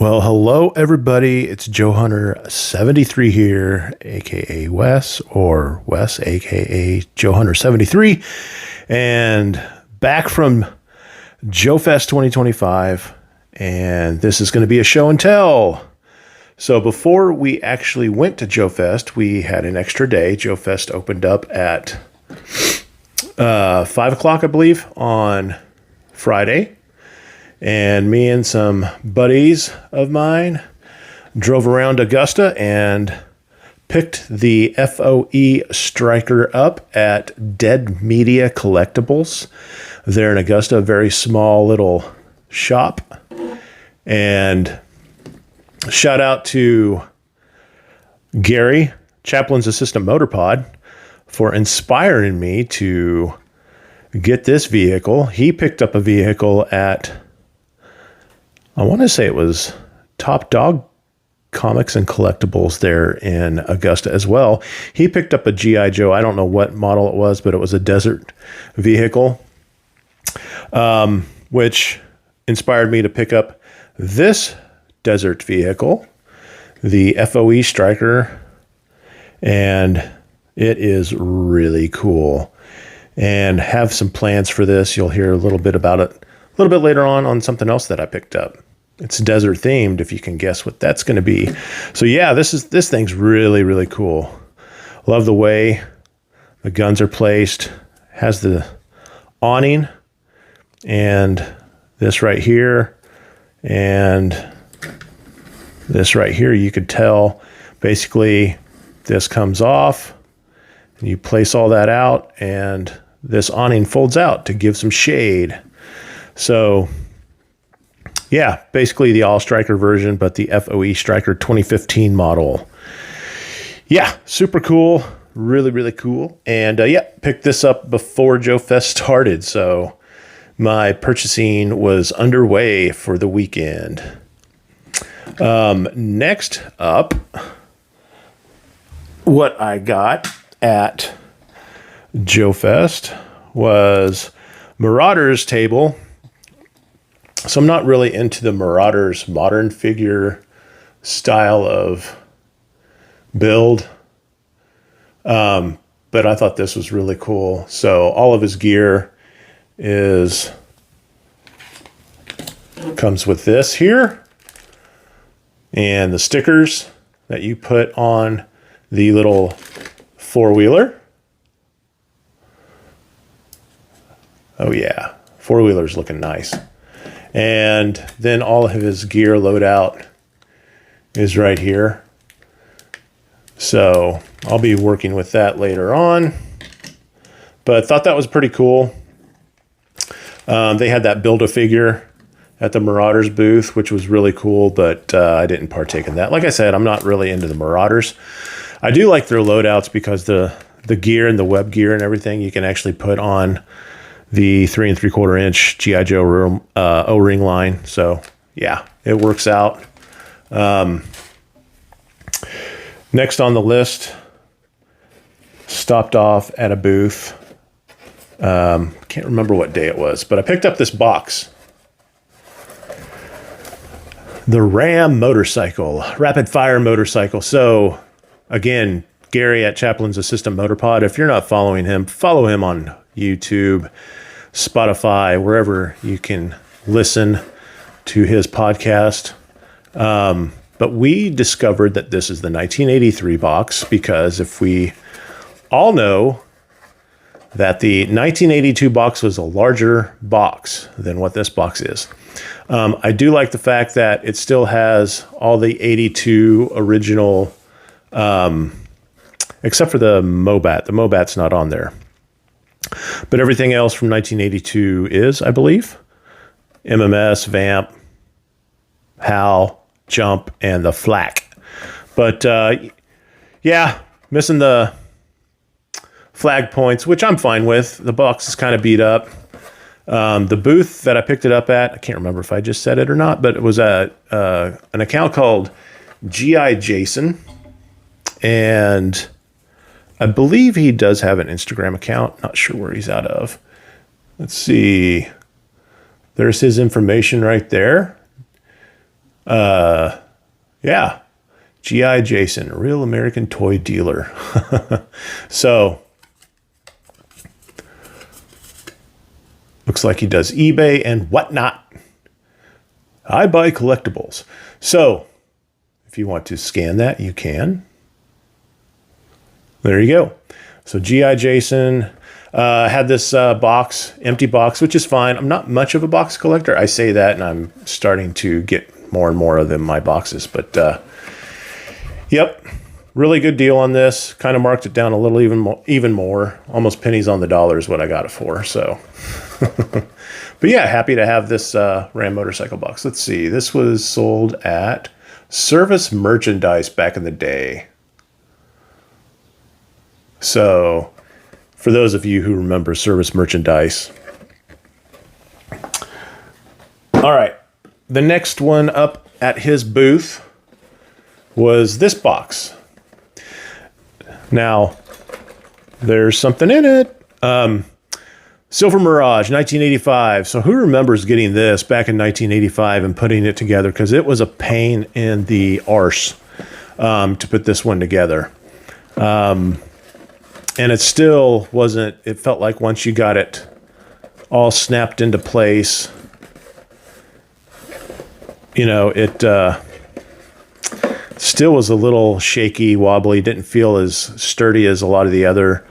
Well, hello everybody. It's Joe Hunter 73 here, aka Wes, or Wes, aka Joe Hunter 73, and back from JoeFest 2025, and this is going to be a show and tell. So before we actually went to JoeFest, we had an extra day. JoeFest opened up at 5 o'clock, I believe, on Friday. And me and some buddies of mine drove around Augusta and picked the FOE Striker up at Dead Media Collectibles. They're in Augusta, a very small little shop. And shout out to Gary, Chaplin's Assistant Motor Pod, for inspiring me to get this vehicle. He picked up a vehicle at, I want to say it was Top Dog Comics and Collectibles there in Augusta as well. He picked up a G.I. Joe. I don't know what model it was, but it was a desert vehicle, which inspired me to pick up this desert vehicle, the FOE Striker, and it is really cool. And have some plans for this. You'll hear a little bit about it a little bit later on something else that I picked up. It's desert themed, if you can guess what that's going to be. So yeah, this thing's really, really cool. Love the way the guns are placed. Has the awning and this right here and this right here. You could tell basically this comes off and you place all that out, and this awning folds out to give some shade. So yeah, basically the All Striker version, but the FOE Striker 2015 model. Yeah, super cool. Really, really cool. And yeah, picked this up before JoeFest started. So my purchasing was underway for the weekend. Next up, what I got at JoeFest was Marauders table. So I'm not really into the Marauders modern figure style of build. But I thought this was really cool. So all of his gear comes with this here. And the stickers that you put on the little four-wheeler. Oh yeah, four-wheeler's looking nice. And then all of his gear loadout is right here. So I'll be working with that later on. But I thought that was pretty cool. They had that Build-A-Figure at the Marauders booth, which was really cool, but I didn't partake in that. Like I said, I'm not really into the Marauders. I do like their loadouts because the gear and the web gear and everything you can actually put on the 3 3/4 inch G.I. Joe O-ring line. So yeah, it works out. Next on the list, stopped off at a booth. Can't remember what day it was, but I picked up this box. The Ram motorcycle, rapid fire motorcycle. So again, Gary at Chaplin's Assistant Motor Pod. If you're not following him, follow him on YouTube, Spotify, wherever you can listen to his podcast. But we discovered that this is the 1983 box because if we all know that the 1982 box was a larger box than what this box is. I do like the fact that it still has all the 82 original, except for the Mobat. The Mobat's not on there. But everything else from 1982 is, I believe. MMS, Vamp, HAL, Jump, and the Flak. But yeah, missing the flag points, which I'm fine with. The box is kind of beat up. The booth that I picked it up at, I can't remember if I just said it or not, but it was an account called G.I. Jason. And I believe he does have an Instagram account. Not sure where he's out of. Let's see. There's his information right there. Yeah. G.I. Jason, real American toy dealer. So, looks like he does eBay and whatnot. I buy collectibles. So, if you want to scan that, you can. There you go. So, G.I. Jason had this box, empty box, which is fine. I'm not much of a box collector. I say that, and I'm starting to get more and more of them in my boxes. But, yep, really good deal on this. Kind of marked it down a little even more. Almost pennies on the dollar is what I got it for. So, but yeah, happy to have this Ram motorcycle box. Let's see. This was sold at Service Merchandise back in the day. So, for those of you who remember Service Merchandise. All right. The next one up at his booth was this box. Now, there's something in it. Silver Mirage, 1985. So who remembers getting this back in 1985 and putting it together? Because it was a pain in the arse to put this one together. And it still wasn't, it felt like once you got it all snapped into place, you know, it still was a little shaky, wobbly, didn't feel as sturdy as a lot of the other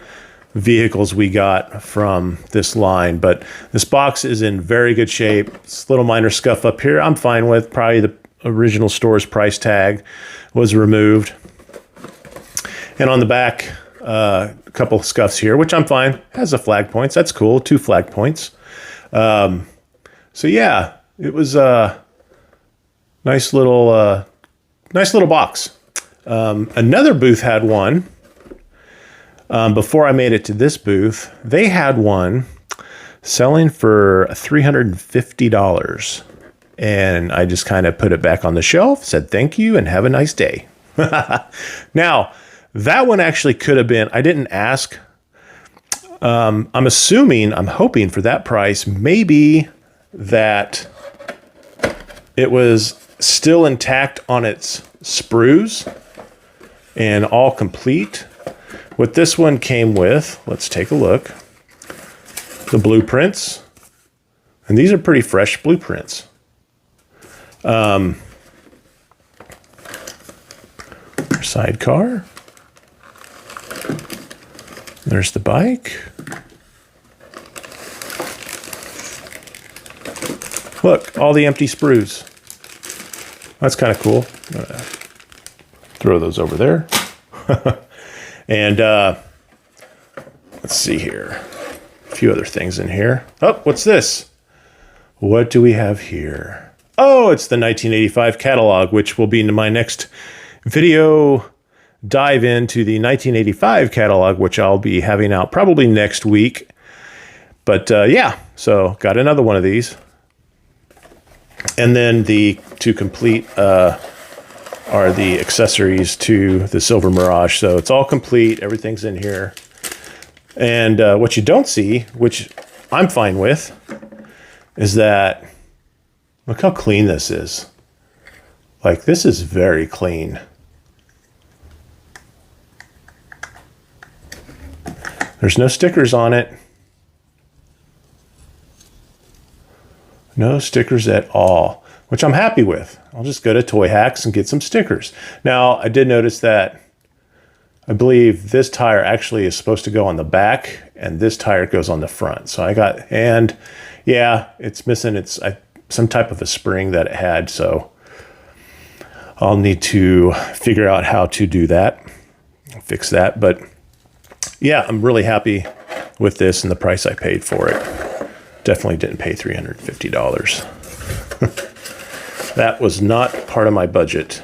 vehicles we got from this line. But this box is in very good shape. It's a little minor scuff up here I'm fine with. Probably the original store's price tag was removed. And on the back, a couple scuffs here, which I'm fine. Has the flag points. That's cool. 2 flag points. So yeah, it was a nice little box. Another booth had one. Before I made it to this booth, they had one selling for $350. And I just kind of put it back on the shelf, said thank you, and have a nice day. Now, that one actually could have been, I didn't ask. I'm hoping for that price, maybe that it was still intact on its sprues and all complete. What this one came with, let's take a look. The blueprints. And these are pretty fresh blueprints. Sidecar. There's the bike. Look, all the empty sprues. That's kind of cool. Throw those over there. And let's see here. A few other things in here. Oh, what's this? What do we have here? Oh, it's the 1985 catalog, which will be in my next video dive into the 1985 catalog, which I'll be having out probably next week. But yeah, so got another one of these. And then the to complete are the accessories to the Silver Mirage. So it's all complete. Everything's in here. And what you don't see, which I'm fine with, is that look how clean this is. Like, this is very clean. There's no stickers on it. No stickers at all, which I'm happy with. I'll just go to Toy Hacks and get some stickers. Now, I did notice that I believe this tire actually is supposed to go on the back and this tire goes on the front. So I got, and yeah, it's missing some type of a spring that it had. So I'll need to figure out how to do that, fix that. But yeah, I'm really happy with this and the price I paid for it. Definitely didn't pay $350. That was not part of my budget.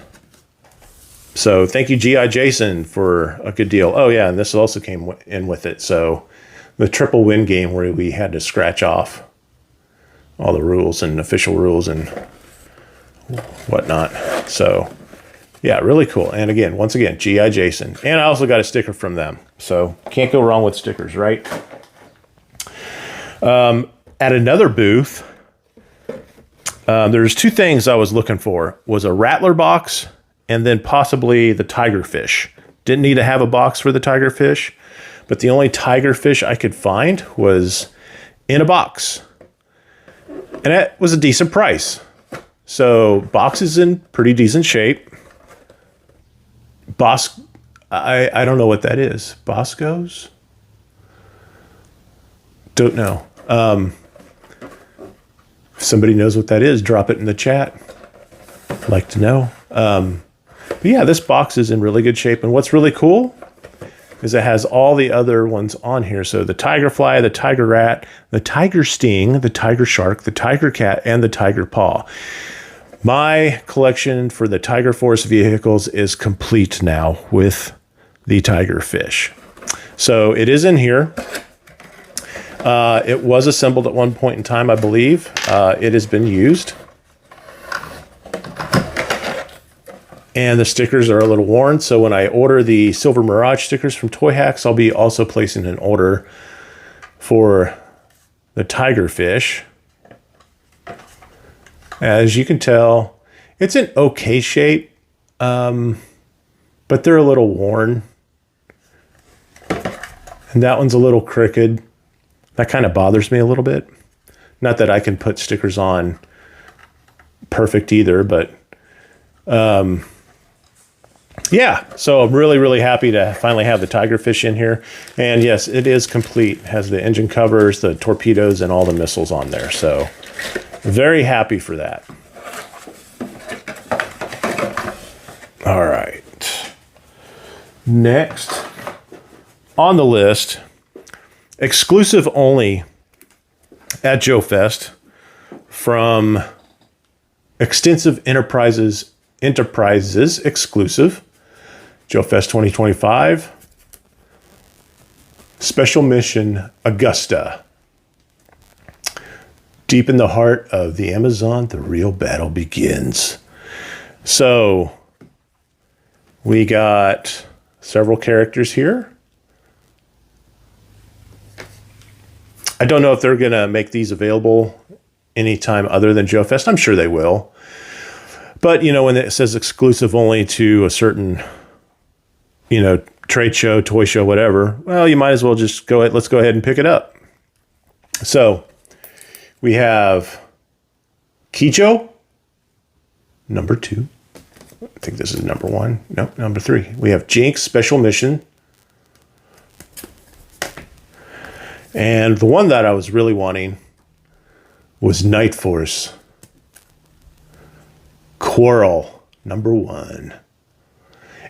So thank you, G.I. Jason, for a good deal. Oh yeah, and this also came in with it. So the triple win game where we had to scratch off all the rules and official rules and whatnot. So yeah, really cool. And again, once again, G.I. Jason. And I also got a sticker from them. So can't go wrong with stickers, right? At another booth, There's two things I was looking for, was a Rattler box and then possibly the Tigerfish. Didn't need to have a box for the Tigerfish, but the only Tigerfish I could find was in a box. And that was a decent price. So box is in pretty decent shape. I don't know what that is. Bosco's? Don't know. If somebody knows what that is, drop it in the chat. I'd like to know. But yeah, this box is in really good shape. And what's really cool is it has all the other ones on here. So the Tiger Fly, the Tiger Rat, the Tiger Sting, the Tiger Shark, the Tiger Cat, and the Tiger Paw. My collection for the Tiger Force vehicles is complete now with the Tigerfish. So it is in here. It was assembled at one point in time, I believe. It has been used. And the stickers are a little worn. So when I order the Silver Mirage stickers from Toy Hacks, I'll be also placing an order for the Tigerfish. As you can tell, it's in okay shape, but they're a little worn. And that one's a little crooked. That kind of bothers me a little bit. Not that I can put stickers on perfect either, but yeah. So I'm really, really happy to finally have the Tigerfish in here. And yes, it is complete. It has the engine covers, the torpedoes, and all the missiles on there. So very happy for that. All right. Next on the list, exclusive only at JoeFest from Extensive Enterprises exclusive, JoeFest 2025, Special Mission Augusta. Deep in the heart of the Amazon, the real battle begins. So we got several characters here. I don't know if they're going to make these available anytime other than JoeFest. I'm sure they will. But, you know, when it says exclusive only to a certain, you know, trade show, toy show, whatever, well, you might as well just go ahead. Let's go ahead and pick it up. So we have Kicho, number 2. I think this is number 1. No, number 3. We have Jinx, Special Mission. And the one that I was really wanting was Night Force. Coral, number 1.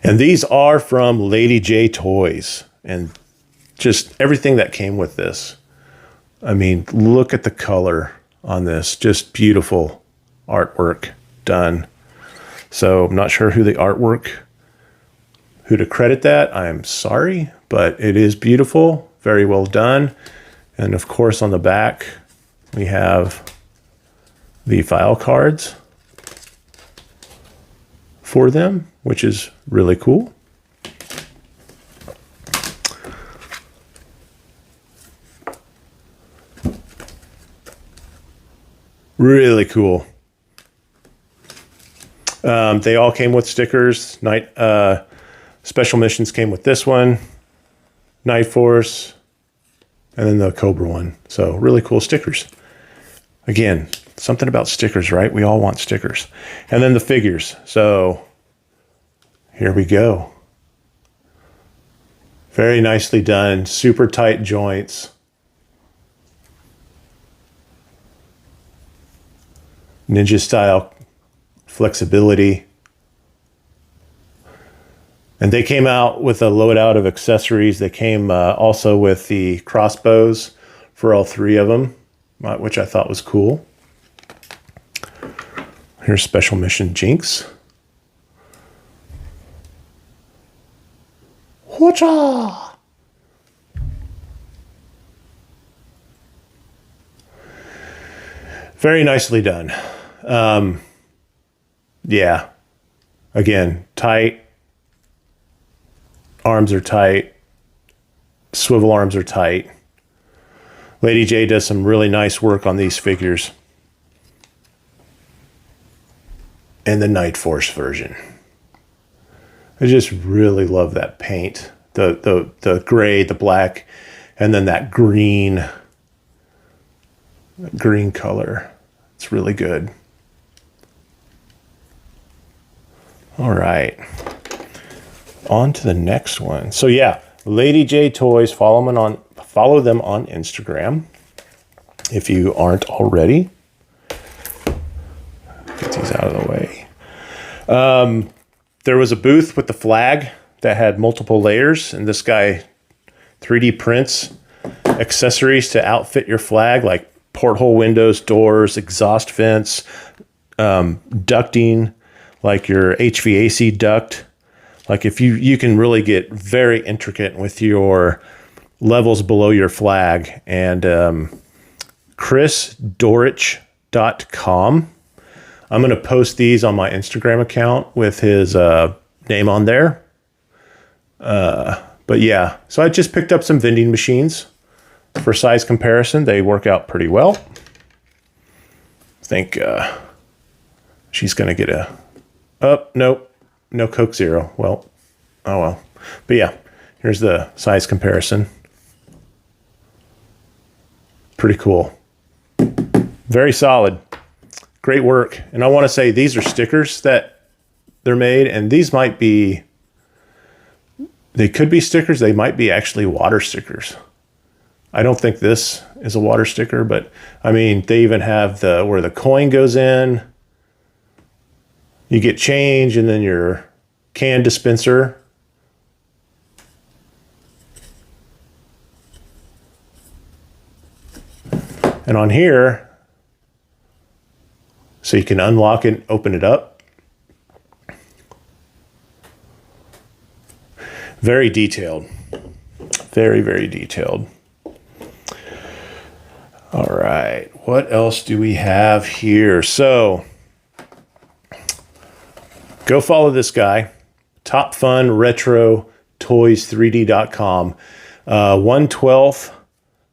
And these are from Lady J Toys. And just everything that came with this. I mean, look at the color on this. Just beautiful artwork done. So I'm not sure who to credit that. I'm sorry, but it is beautiful. Very well done. And of course, on the back, we have the file cards for them, which is really cool. Really cool. They all came with stickers. Special Missions came with this one, Night Force, and then the Cobra one. So really cool stickers. Again, something about stickers, right? We all want stickers. And then the figures. So here we go. Very nicely done. Super tight joints. Ninja style flexibility. And they came out with a loadout of accessories. They came also with the crossbows for all 3 of them, which I thought was cool. Here's Special Mission Jinx. Whatcha? Very nicely done. Yeah. Again, tight. Arms are tight. Swivel arms are tight. Lady J does some really nice work on these figures. and the Night Force version. I just really love that paint. The gray, the black, and then that green color. It's really good. All right. On to the next one. So yeah, Lady J Toys, follow them on Instagram if you aren't already. Get these out of the way. There was a booth with the flag that had multiple layers, and this guy 3D prints accessories to outfit your flag, like porthole windows, doors, exhaust vents, ducting, like your HVAC duct. Like if you can really get very intricate with your levels below your flag. And ChrisDorich.com. I'm going to post these on my Instagram account with his name on there. But yeah, so I just picked up some vending machines for size comparison. They work out pretty well. I think she's going to get a... Oh, nope. No Coke Zero. Well, oh well. But yeah, here's the size comparison. Pretty cool. Very solid. Great work. And I want to say these are stickers that they're made, and these might be... They could be stickers. They might be actually water stickers. I don't think this is a water sticker, but I mean, they even have where the coin goes in. You get change, and then your can dispenser. And on here, so you can unlock it, open it up. Very detailed. Very, very detailed. All right, what else do we have here? So, go follow this guy, Top Fun Retro Toys 3D.com. 1/12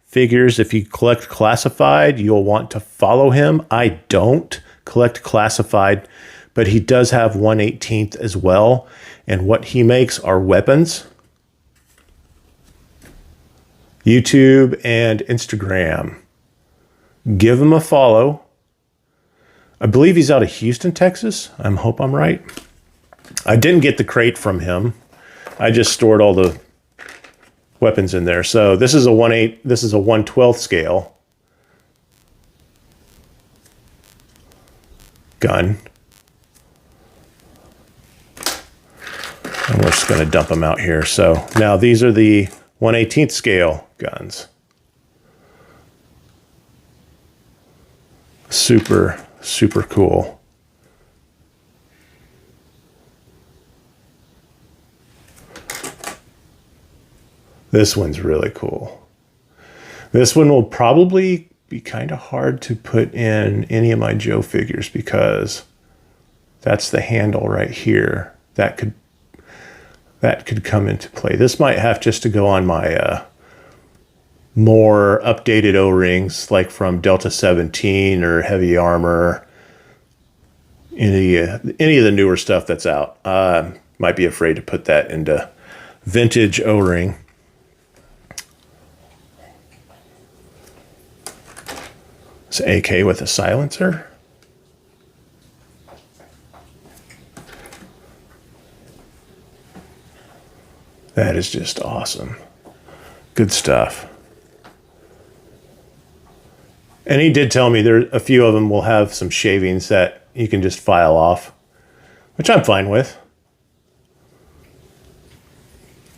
figures. If you collect classified, you'll want to follow him. I don't collect classified, but he does have 1/18 as well. And what he makes are weapons. YouTube and Instagram. Give him a follow. I believe he's out of Houston, Texas. I hope I'm right. I didn't get the crate from him. I just stored all the weapons in there. So this is a 1/8. This is a 1/12 scale gun. And we're just going to dump them out here. So now these are the 1/18 scale guns. Super, super cool. This one's really cool. This one will probably be kind of hard to put in any of my Joe figures because that's the handle right here. That could come into play. This might have just to go on my more updated O-rings, like from Delta 17 or Heavy Armor, any of the newer stuff that's out. Might be afraid to put that into vintage O-ring. It's AK with a silencer. That is just awesome. Good stuff. And he did tell me there a few of them will have some shavings that you can just file off, which I'm fine with.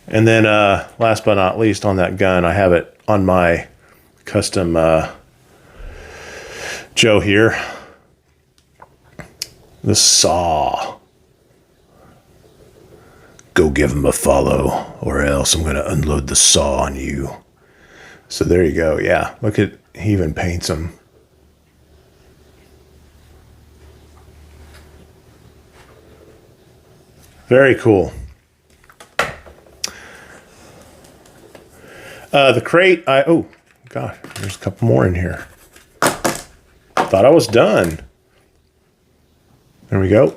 And then last but not least on that gun, I have it on my custom Joe here. The saw. Go give him a follow or else I'm going to unload the saw on you. So there you go. Yeah, look at, he even paints them. Very cool. The crate, oh gosh, there's a couple more in here. Thought I was done. There we go.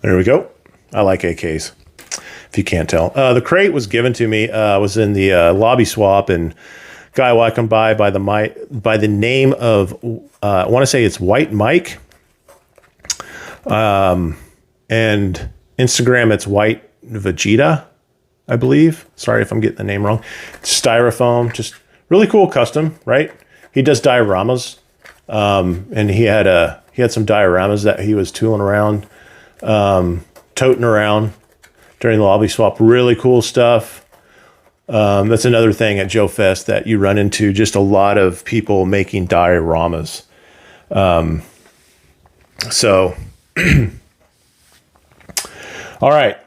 There we go. I like AKs, if you can't tell. The crate was given to me, was in the lobby swap, and guy walking by the name of, I want to say it's White Mike. And Instagram, it's White Vegeta, I believe. Sorry if I'm getting the name wrong. It's styrofoam, just really cool custom, right? He does dioramas. And he had some dioramas that he was tooling around, toting around during the lobby swap. Really cool stuff. That's another thing at JoeFest that you run into, just a lot of people making dioramas. So, all right,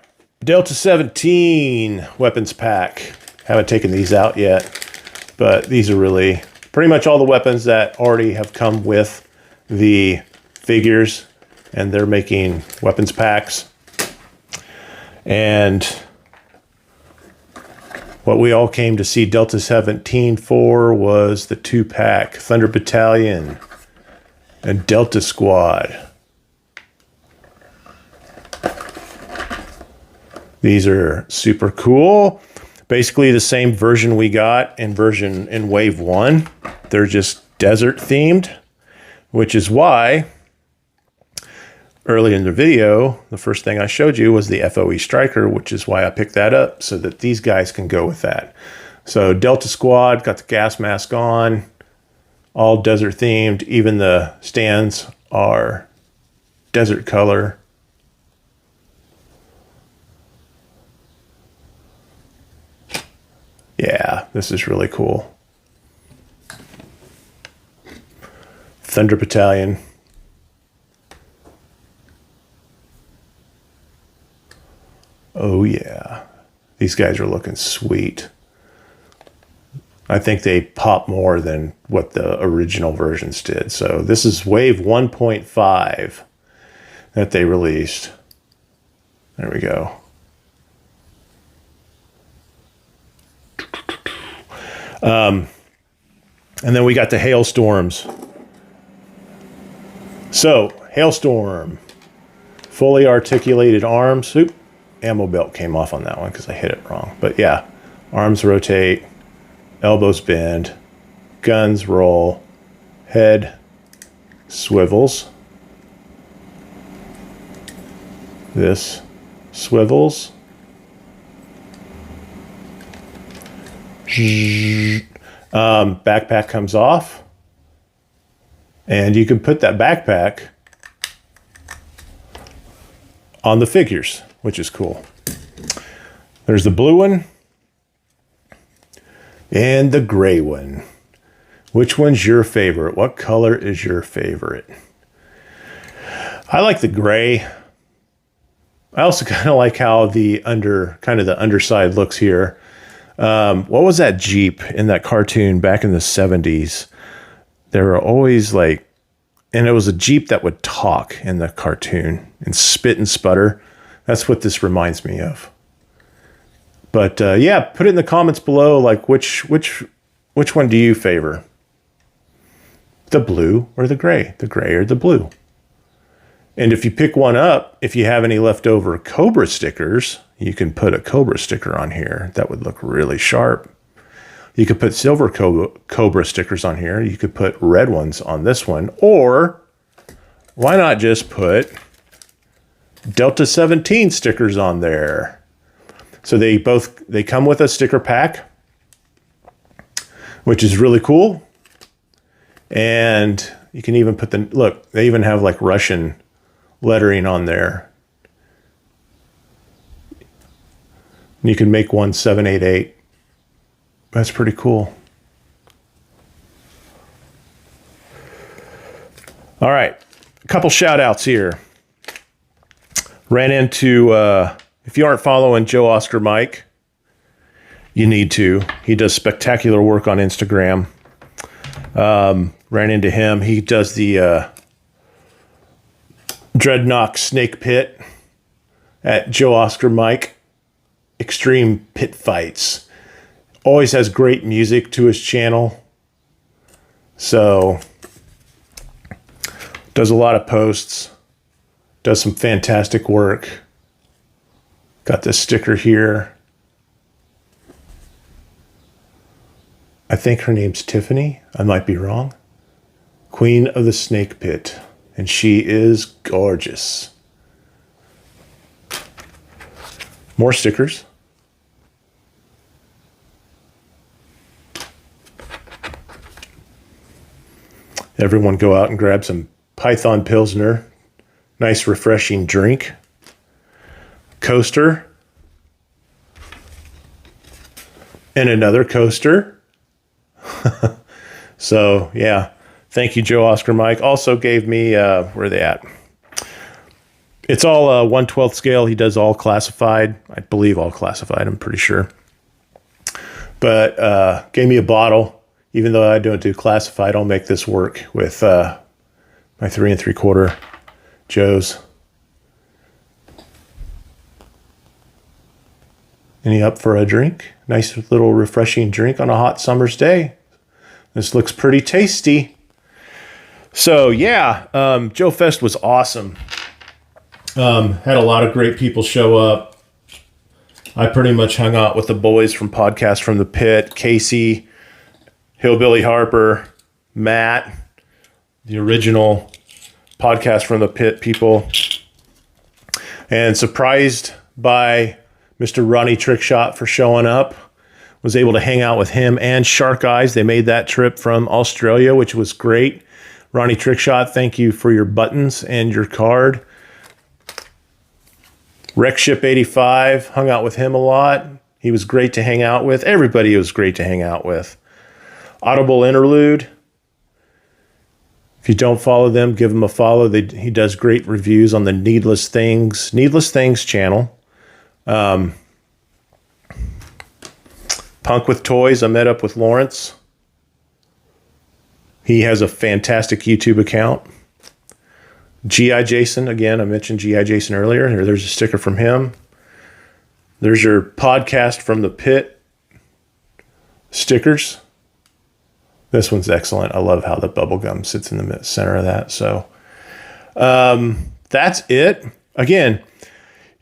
Delta 17 weapons pack. Haven't taken these out yet, but these are really pretty much all the weapons that already have come with the figures, and they're making weapons packs. And what we all came to see Delta 17 for was the 2-pack Thunder Battalion and Delta Squad. These are super cool. Basically the same version we got in Wave 1. They're just desert themed, which is why early in the video, the first thing I showed you was the FOE Striker, which is why I picked that up, so that these guys can go with that. So Delta Squad got the gas mask on, all desert themed. Even the stands are desert color. Yeah, this is really cool. Thunder Battalion. Oh yeah, these guys are looking sweet. I think they pop more than what the original versions did. So this is Wave 1.5 that they released. There we go. And then we got the Hailstorms. So, Hailstorm. Fully articulated arms. Oop, ammo belt came off on that one because I hit it wrong. But yeah, arms rotate, elbows bend, guns roll, head swivels. This swivels. Backpack comes off, and you can put that backpack on the figures, which is cool. There's the blue one and the gray one. Which one's your favorite? What color is your favorite? I like the gray. I also kind of like how the underside looks here. What was that Jeep in that cartoon back in the 70s? There were always like, and it was a Jeep that would talk in the cartoon and spit and sputter. That's what this reminds me of. But yeah, put it in the comments below, like which one do you favor? The blue or the gray? The gray or the blue? And if you pick one up, if you have any leftover Cobra stickers, you can put a Cobra sticker on here. That would look really sharp. You could put silver Cobra stickers on here. You could put red ones on this one. Or why not just put Delta 17 stickers on there? So they come with a sticker pack, which is really cool. And you can even put look, they even have like Russian lettering on there. You can make one 788. That's pretty cool. All right, a couple shout outs here. Ran into, if you aren't following Joe Oscar Mike, you need to. He does spectacular work on Instagram. Ran into him. He does the Dreadnought Snake Pit at Joe Oscar Mike. Extreme pit fights. Always has great music to his channel. So Does a lot of posts. Does some fantastic work. Got this sticker here. I think her name's Tiffany. I might be wrong. Queen of the Snake Pit. And she is gorgeous. More stickers. Everyone go out and grab some Python Pilsner. Nice refreshing drink. Coaster. And another coaster. So, yeah. Thank you, Joe Oscar Mike. Also gave me, where are they at? It's all 1/12 scale. He does all classified. I believe all classified, I'm pretty sure. But gave me a bottle. Even though I don't do classified, I'll make this work with my 3 3/4 Joe's. Any up for a drink? Nice little refreshing drink on a hot summer's day. This looks pretty tasty. So yeah, JoeFest was awesome. Had a lot of great people show up. I pretty much hung out with the boys from Podcast from the Pit, Casey, Hillbilly Harper, Matt, the original Podcast from the Pit people, and surprised by Mr. Ronnie Trickshot for showing up. Was able to hang out with him and Shark Eyes. They made that trip from Australia, which was great. Ronnie Trickshot, thank you for your buttons and your card. Wreckship 85, hung out with him a lot. He was great to hang out with. Everybody was great to hang out with. Audible Interlude. If you don't follow them, give him a follow. He does great reviews on the Needless Things channel. Punk with Toys, I met up with Lawrence. He has a fantastic YouTube account. G.I. Jason, again, I mentioned G.I. Jason earlier. There's a sticker from him. There's your Podcast from the Pit stickers. This one's excellent. I love how the bubble gum sits in the center of that. So that's it. Again,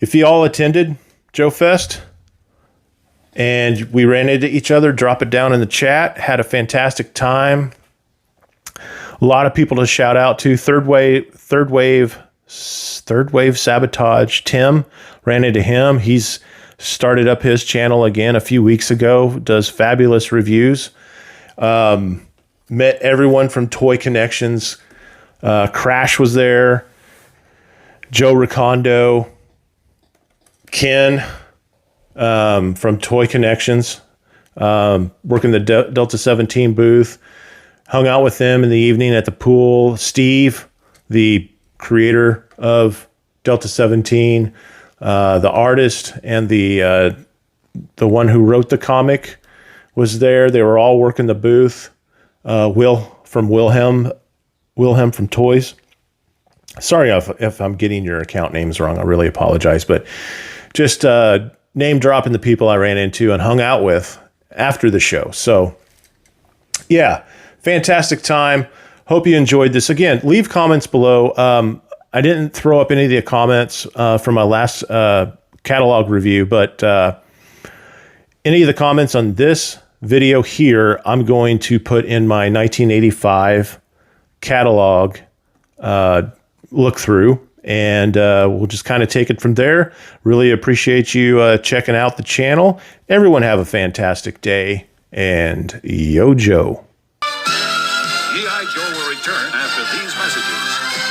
if you all attended JoeFest and we ran into each other, drop it down in the chat. Had a fantastic time. A lot of people to shout out to. Third Wave Sabotage. Tim, ran into him. He's started up his channel again a few weeks ago. Does fabulous reviews. Met everyone from Toy Connections. Crash was there. Joe Ricondo. Ken from Toy Connections. Working the Delta 17 booth. Hung out with them in the evening at the pool. Steve, the creator of Delta 17, the artist, and the one who wrote the comic was there. They were all working the booth. Wilhelm from Toys. Sorry if I'm getting your account names wrong. I really apologize. But just name dropping the people I ran into and hung out with after the show. So, yeah. Fantastic time. Hope you enjoyed this. Again, leave comments below. I didn't throw up any of the comments from my last catalog review, but any of the comments on this video here, I'm going to put in my 1985 catalog look through, and we'll just kind of take it from there. Really appreciate you checking out the channel. Everyone have a fantastic day, and yo Joe. G.I. Joe will return after these messages.